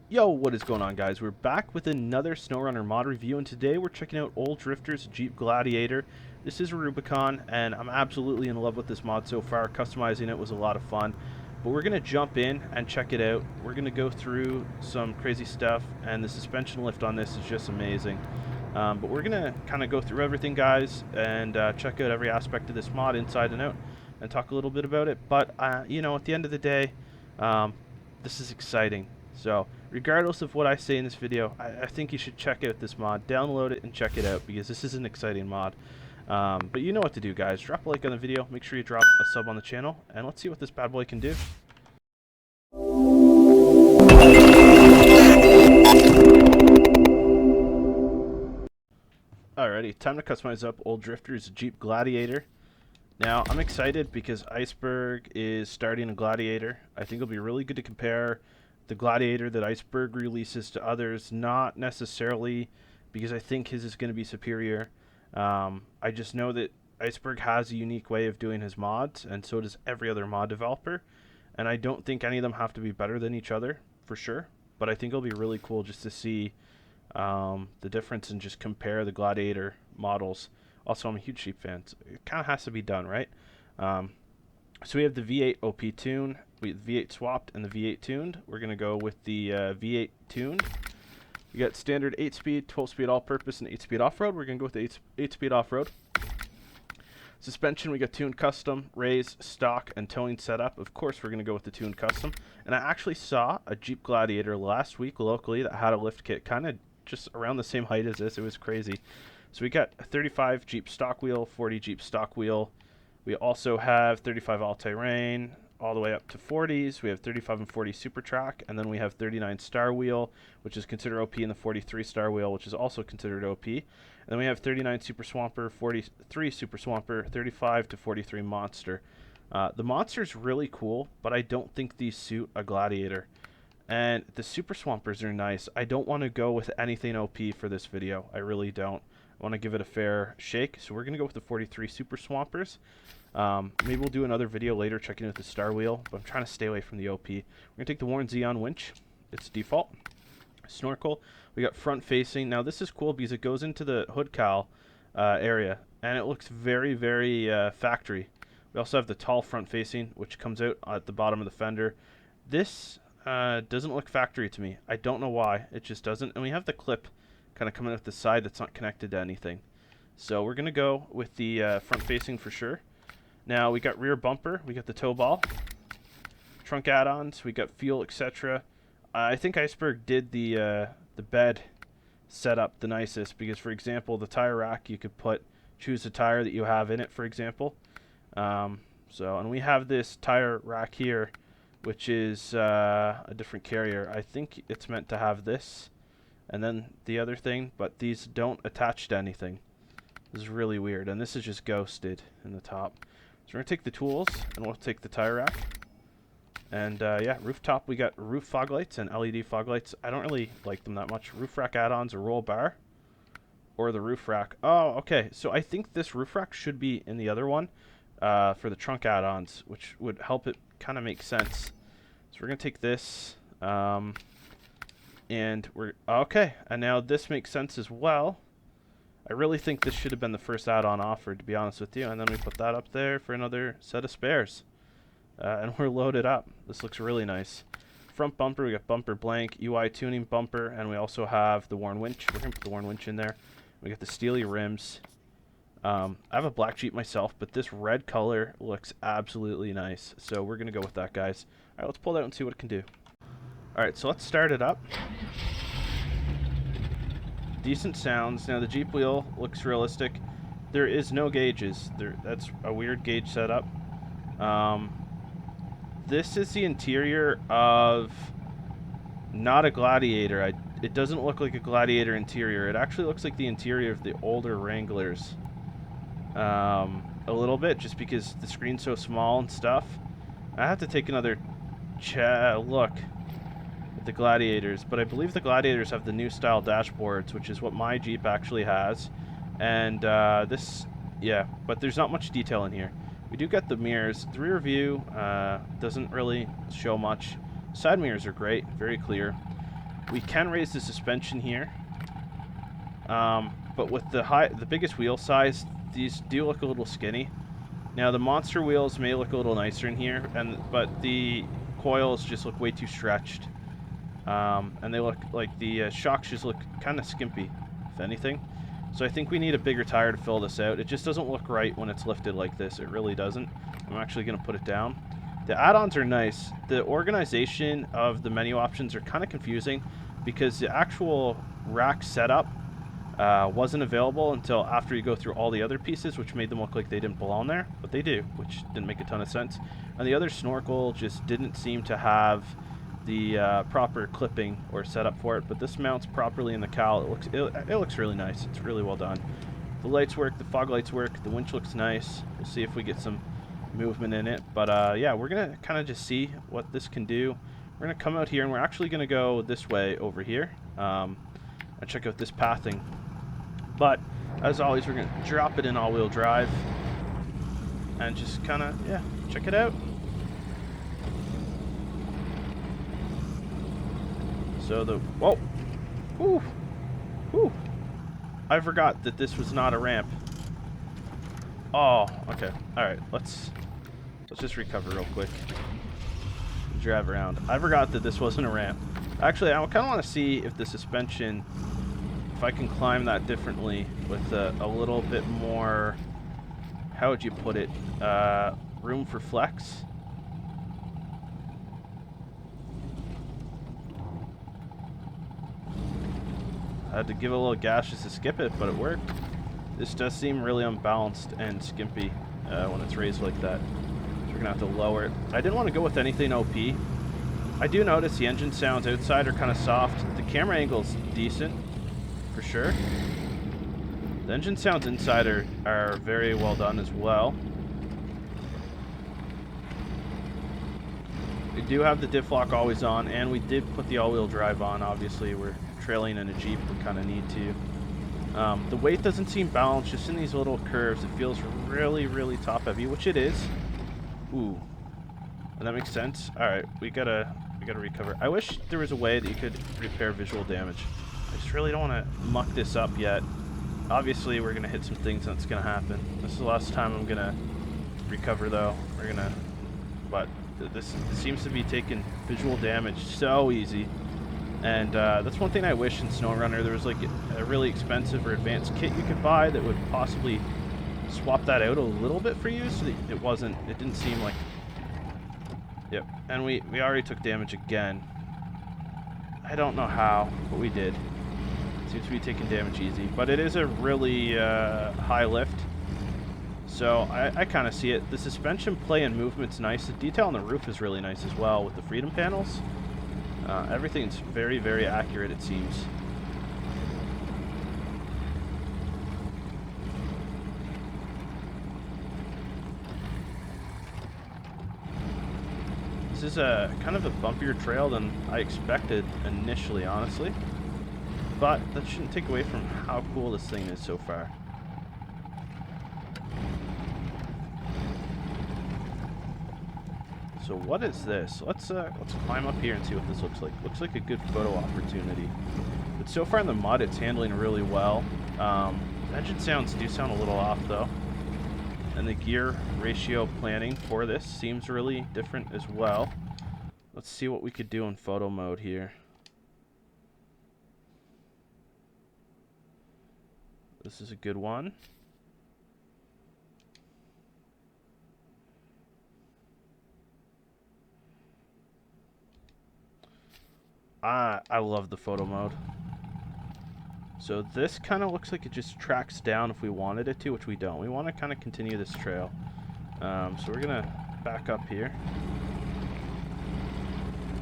Yo, what is going on, guys? We're back with another SnowRunner mod review, and today we're checking out Old Drifter's Jeep Gladiator. This is a Rubicon, and I'm absolutely in love with this mod so far. Customizing it was a lot of fun, but we're going to jump in and check it out. We're going to go through some crazy stuff, and the suspension lift on this is just amazing. But we're going to kind of go through everything, guys, and check out every aspect of this mod inside and out, and talk a little bit about it. But, you know, at the end of the day, this is exciting. So, regardless of what I say in this video, I think you should check out this mod. Download it and check it out because this is an exciting mod. But you know what to do, guys. Drop a like on the video. Make sure you drop a sub on the channel. And let's see what this bad boy can do. Alrighty, time to customize up Old Drifter's Jeep Gladiator. Now, I'm excited because Iceberg is starting a Gladiator. I think it'll be really good to compare the Gladiator that Iceberg releases to others, not necessarily because I think his is going to be superior. I just know that Iceberg has a unique way of doing his mods, and so does every other mod developer. And I don't think any of them have to be better than each other, for sure. But I think it'll be really cool just to see the difference and just compare the Gladiator models. Also, I'm a huge Jeep fan, so it kind of has to be done, right? So we have the V8 OP tune, the V8 swapped, and the V8 tuned. We're going to go with the V8 tuned. We got standard 8-speed, 12-speed all-purpose, and 8-speed off-road. We're going to go with the 8-speed off-road. Suspension, we got tuned custom, raise, stock, and towing setup. Of course, we're going to go with the tuned custom. And I actually saw a Jeep Gladiator last week locally that had a lift kit kind of just around the same height as this. It was crazy. So we got a 35 Jeep stock wheel, 40 Jeep stock wheel. We also have 35 all-terrain, all the way up to 40s. We have 35 and 40 super track, and then we have 39 star wheel, which is considered OP, and the 43 star wheel, which is also considered OP. And then we have 39 super swamper, 43 super swamper, 35 to 43 monster. The monster's really cool, but I don't think these suit a Gladiator. And the super swampers are nice. I don't want to go with anything OP for this video. I really don't. I want to give it a fair shake, so we're going to go with the 43 super swampers. Maybe we'll do another video later checking out the star wheel, but I'm trying to stay away from the OP. We're going to take the worn Zeon winch. It's default. Snorkel. We got front facing. Now this is cool because it goes into the hood cowl area, and it looks very, very factory. We also have the tall front facing, which comes out at the bottom of the fender. This doesn't look factory to me. I don't know why. It just doesn't. And we have the clip kind of coming out the side that's not connected to anything. So we're going to go with the front facing for sure. Now we got rear bumper, we got the Towball, trunk add-ons, we got fuel, etc. I think Iceberg did the bed setup the nicest because, for example, the tire rack, you could choose the tire that you have in it, for example. And we have this tire rack here, which is a different carrier. I think it's meant to have this and then the other thing, but these don't attach to anything. This is really weird, and this is just ghosted in the top. So we're going to take the tools, and we'll take the tire rack. And yeah, rooftop, we got roof fog lights and LED fog lights. I don't really like them that much. Roof rack add-ons, a roll bar, or the roof rack. Oh, okay. So I think this roof rack should be in the other one for the trunk add-ons, which would help it kind of make sense. So we're going to take this, and we're... Okay, and now this makes sense as well. I really think this should have been the first add-on offered, to be honest with you. And then we put that up there for another set of spares. And we're loaded up. This looks really nice. Front bumper, we got bumper blank, UI tuning bumper, and we also have the worn winch. We're going to put the worn winch in there. We got the steely rims. I have a black Jeep myself, but this red color looks absolutely nice. So we're going to go with that, guys. All right, let's pull it out and see what it can do. All right, so let's start it up. Decent sounds. Now the Jeep wheel looks realistic. There is no gauges. That's a weird gauge setup. This is the interior of not a Gladiator. It doesn't look like a Gladiator interior. It actually looks like the interior of the older Wranglers. A little bit, just because the screen's so small and stuff. I have to take another look at the Gladiators, but I believe the Gladiators have the new style dashboards, which is what my Jeep actually has. And yeah, but there's not much detail in here. We do get the mirrors. The rear view doesn't really show much. Side mirrors are great, very clear. We can raise the suspension here. But with the biggest wheel size, these do look a little skinny. Now the monster wheels may look a little nicer in here, but the coils just look way too stretched. And they look like the shocks just look kind of skimpy, if anything. So I think we need a bigger tire to fill this out. It just doesn't look right when it's lifted like this. It really doesn't. I'm actually going to put it down. The add-ons are nice. The organization of the menu options are kind of confusing because the actual rack setup wasn't available until after you go through all the other pieces, which made them look like they didn't belong there, but they do, which didn't make a ton of sense. And the other snorkel just didn't seem to have the proper clipping or setup for it, but this mounts properly in the cowl. It looks really nice. It's really well done. The lights work, the fog lights work, the winch looks nice. We'll see if we get some movement in it, but yeah, we're gonna kind of just see what this can do. We're gonna come out here and we're actually gonna go this way over here and check out this pathing. But as always, we're gonna drop it in all-wheel drive and just kind of, yeah, check it out. So whoa, whoo, whoo! I forgot that this was not a ramp. Oh, okay. All right, let's just recover real quick. Drive around. I forgot that this wasn't a ramp. Actually, I kind of want to see if the suspension, if I can climb that differently with a little bit more. How would you put it? Room for flex. I had to give it a little gas just to skip it, but it worked. This does seem really unbalanced and skimpy when it's raised like that. So we're going to have to lower it. I didn't want to go with anything OP. I do notice the engine sounds outside are kind of soft. The camera angle's decent, for sure. The engine sounds inside are very well done as well. We do have the diff lock always on, and we did put the all-wheel drive on. Obviously, we're trailing in a Jeep, we kind of need to. The weight doesn't seem balanced, just in these little curves. It feels really, really top heavy, which it is. Ooh, and that makes sense. All right, we gotta recover. I wish there was a way that you could repair visual damage. I just really don't want to muck this up yet. Obviously, we're gonna hit some things, and it's gonna happen. This is the last time I'm gonna recover, though. But this seems to be taking visual damage so easy. And that's one thing I wish in SnowRunner there was like a really expensive or advanced kit you could buy that would possibly swap that out a little bit for you, so that it didn't seem like. Yep, and we already took damage again. I don't know how, but we did. Seems to be taking damage easy, but it is a really high lift, so I kind of see it. The suspension play and movement's nice. The detail on the roof is really nice as well with the freedom panels. Everything's very, very accurate, it seems. This is a kind of a bumpier trail than I expected initially, honestly. But that shouldn't take away from how cool this thing is so far. So what is this? Let's climb up here and see what this looks like. Looks like a good photo opportunity. But so far in the mud, it's handling really well. Engine sounds do sound a little off though. And the gear ratio planning for this seems really different as well. Let's see what we could do in photo mode here. This is a good one. I love the photo mode. So this kind of looks like it just tracks down if we wanted it to, which we don't. We want to kind of continue this trail. So we're going to back up here.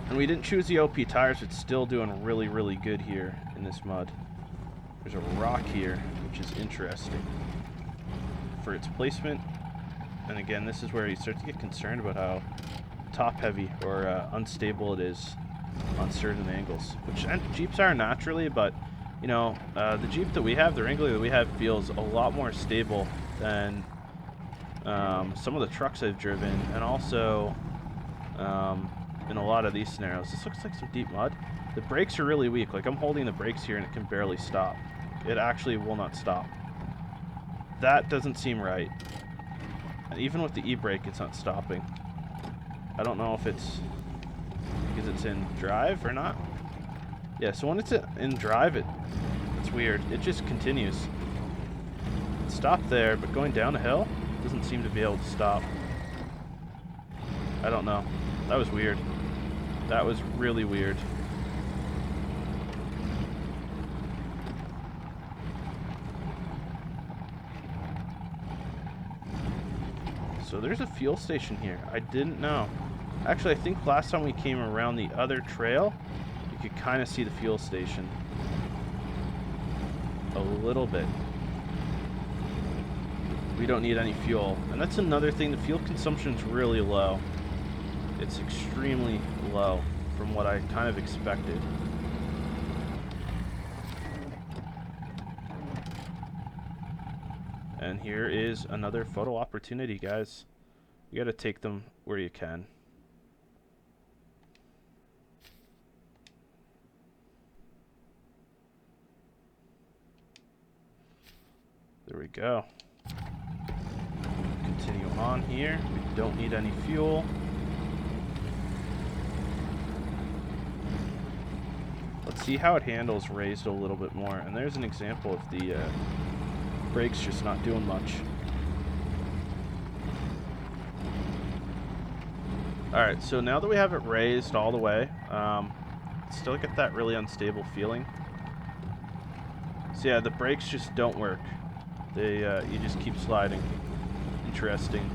And we didn't choose the OP tires, but it's still doing really, really good here in this mud. There's a rock here, which is interesting for its placement. And again, this is where you start to get concerned about how top-heavy or unstable it is on certain angles, which Jeeps are naturally, but you know, the Jeep that we have, the Wrangler that we have, feels a lot more stable than some of the trucks I've driven, and also in a lot of these scenarios. This looks like some deep mud. The brakes are really weak. Like, I'm holding the brakes here and it can barely stop. It actually will not stop. That doesn't seem right. And even with the e-brake, it's not stopping. I don't know if it's because it's in drive or not. Yeah, so when it's in drive, it's weird. It just continues. It stopped there, but going down a hill doesn't seem to be able to stop. I don't know. That was weird. That was really weird. So there's a fuel station here. I didn't know. Actually, I think last time we came around the other trail, you could kind of see the fuel station. A little bit. We don't need any fuel. And that's another thing. The fuel consumption's really low. It's extremely low from what I kind of expected. And here is another photo opportunity, guys. You gotta take them where you can. There we go. Continue on here. We don't need any fuel. Let's see how it handles raised a little bit more. And there's an example of the brakes just not doing much. Alright, so now that we have it raised all the way, still get that really unstable feeling. So yeah, the brakes just don't work. They, you just keep sliding. Interesting.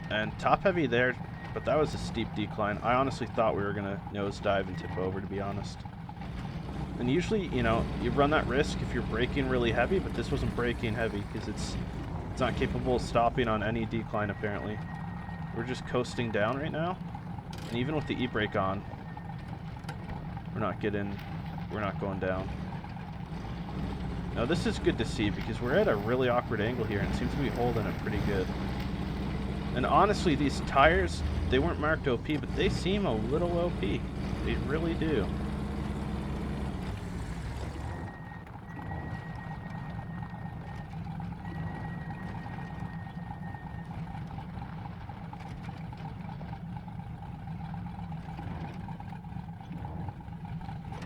And top heavy there, but that was a steep decline. I honestly thought we were going to nosedive and tip over, to be honest. And usually, you know, you run that risk if you're braking really heavy, but this wasn't braking heavy because it's not capable of stopping on any decline, apparently. We're just coasting down right now. And even with the e-brake on, we're not going down. Now this is good to see because we're at a really awkward angle here and it seems to be holding it pretty good. And honestly, these tires, they weren't marked OP, but they seem a little OP. They really do.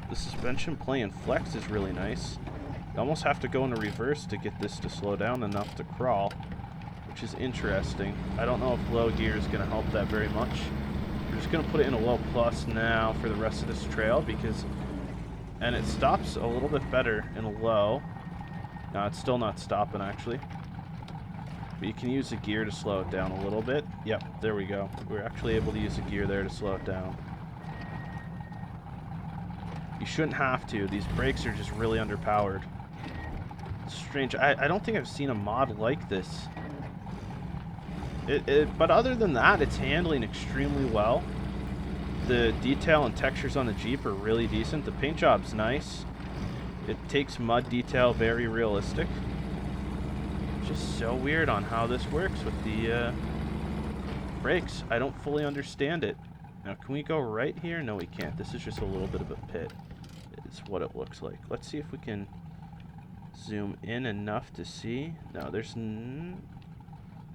The suspension play and flex is really nice. You almost have to go into reverse to get this to slow down enough to crawl, which is interesting. I don't know if low gear is going to help that very much. We're just going to put it in a low plus now for the rest of this trail because, and it stops a little bit better in a low. No, it's still not stopping actually. But you can use a gear to slow it down a little bit. Yep, there we go. We're actually able to use a gear there to slow it down. You shouldn't have to. These brakes are just really underpowered. It's strange. I don't think I've seen a mod like this. But other than that, it's handling extremely well. The detail and textures on the Jeep are really decent. The paint job's nice. It takes mud detail very realistic. Just so weird on how this works with the brakes. I don't fully understand it. Now, can we go right here? No, we can't. This is just a little bit of a pit. It's what it looks like. Let's see if we can zoom in enough to see. No, there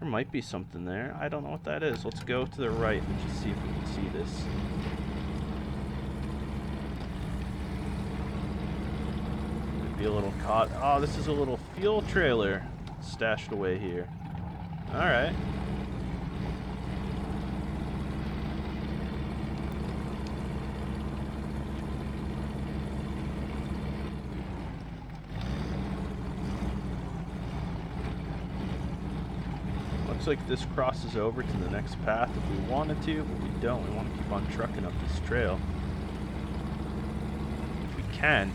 might be something there. I don't know what that is. Let's go to the right and just see if we can see this. Might be a little caught. Oh, this is a little fuel trailer stashed away here. All right. Looks like this crosses over to the next path if we wanted to, but we don't. We want to keep on trucking up this trail. If we can.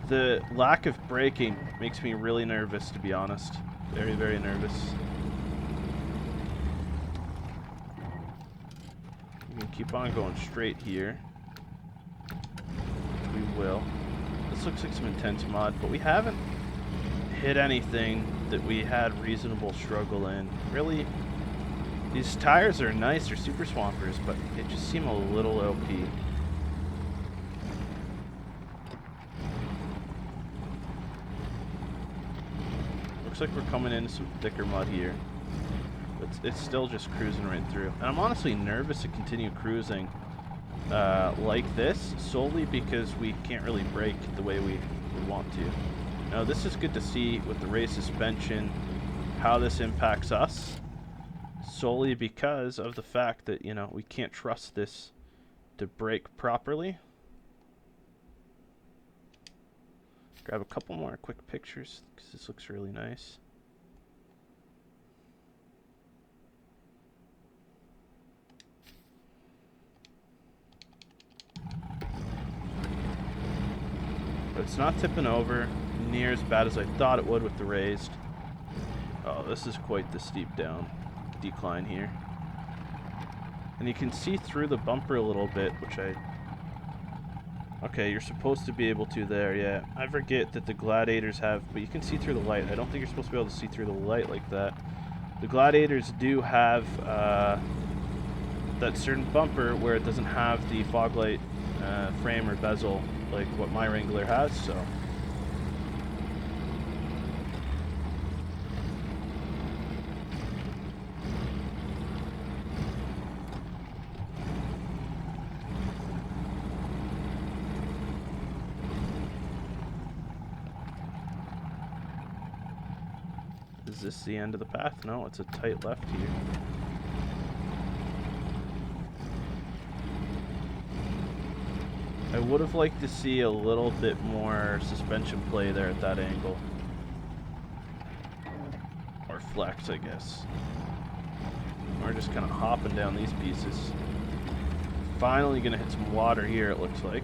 The lack of braking makes me really nervous, to be honest. Very, very nervous. keep on going straight here. We will. This looks like some intense mud, but we haven't hit anything that we had reasonable struggle in. Really, these tires are nice, they're super swampers, but they just seem a little OP. Looks like we're coming into some thicker mud here. But it's still just cruising right through. And I'm honestly nervous to continue cruising like this, solely because we can't really brake the way we want to. Now this is good to see with the race suspension, how this impacts us, solely because of the fact that, you know, we can't trust this to brake properly. Grab a couple more quick pictures, because this looks really nice. But it's not tipping over near as bad as I thought it would with the raised. Oh, this is quite the steep decline here. And you can see through the bumper a little bit, which okay, you're supposed to be able to there, yeah. I forget that the Gladiators have, but you can see through the light. I don't think you're supposed to be able to see through the light like that. The Gladiators do have that certain bumper where it doesn't have the fog light frame or bezel like what my Wrangler has, so. Is this the end of the path? No, it's a tight left here. I would have liked to see a little bit more suspension play there at that angle. Or flex, I guess. We're just kind of hopping down these pieces. Finally gonna hit some water here, it looks like.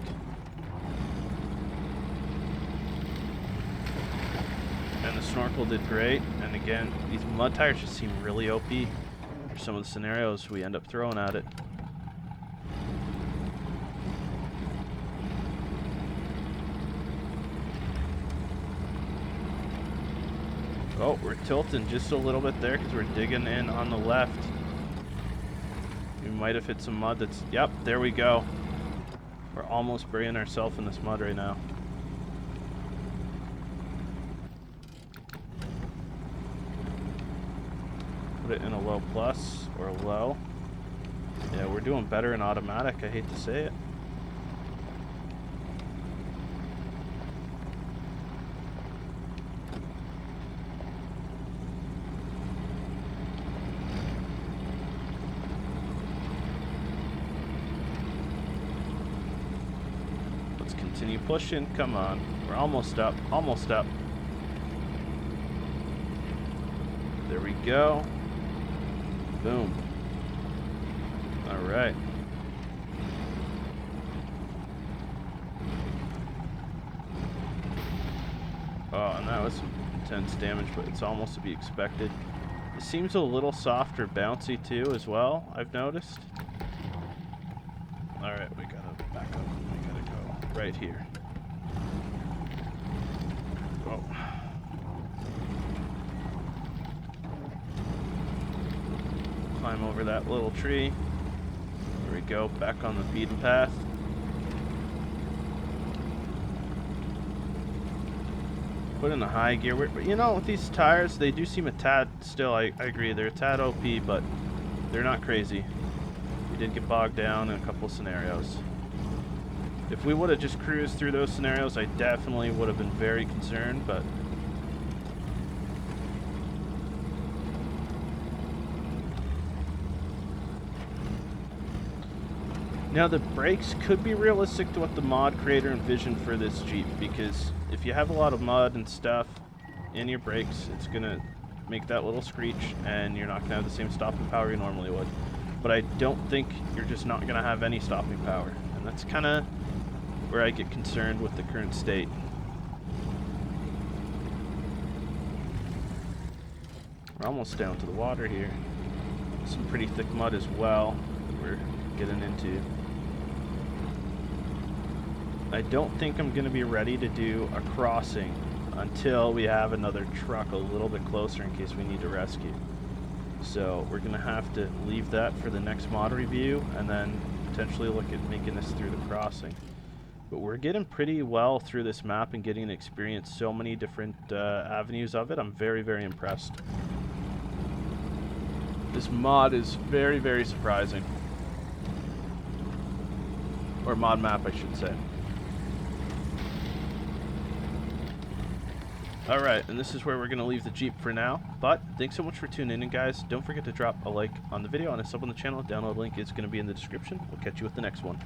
And the snorkel did great. And again, these mud tires just seem really OP for some of the scenarios we end up throwing at it. Oh, we're tilting just a little bit there because we're digging in on the left. We might have hit some mud that's... Yep, there we go. We're almost burying ourselves in this mud right now. Put it in a low plus or a low. Yeah, we're doing better in automatic. I hate to say it. Let's continue pushing. Come on. We're almost up. Almost up. There we go. Boom. All right. Oh, and that was some intense damage, but it's almost to be expected. It seems a little softer bouncy too as well, I've noticed. All right, we gotta back up. We gotta go right here. Oh. Climb over that little tree. There we go, back on the beaten path. Put in a high gear. But you know, with these tires, they do seem a tad, still, I agree, they're a tad OP, but they're not crazy. We did get bogged down in a couple of scenarios. If we would have just cruised through those scenarios, I definitely would have been very concerned, but now, the brakes could be realistic to what the mod creator envisioned for this Jeep, because if you have a lot of mud and stuff in your brakes, it's going to make that little screech, and you're not going to have the same stopping power you normally would. But I don't think you're just not going to have any stopping power, and that's kind of where I get concerned with the current state. We're almost down to the water here. Some pretty thick mud as well. We're getting into. I don't think I'm going to be ready to do a crossing until we have another truck a little bit closer in case we need to rescue. So we're going to have to leave that for the next mod review and then potentially look at making this through the crossing. But we're getting pretty well through this map and getting to experience so many different avenues of it. I'm very, very impressed. This mod is very, very surprising. Or mod map, I should say. Alright, and this is where we're going to leave the Jeep for now. But thanks so much for tuning in, guys. Don't forget to drop a like on the video and a sub on the channel. Download link is going to be in the description. We'll catch you with the next one.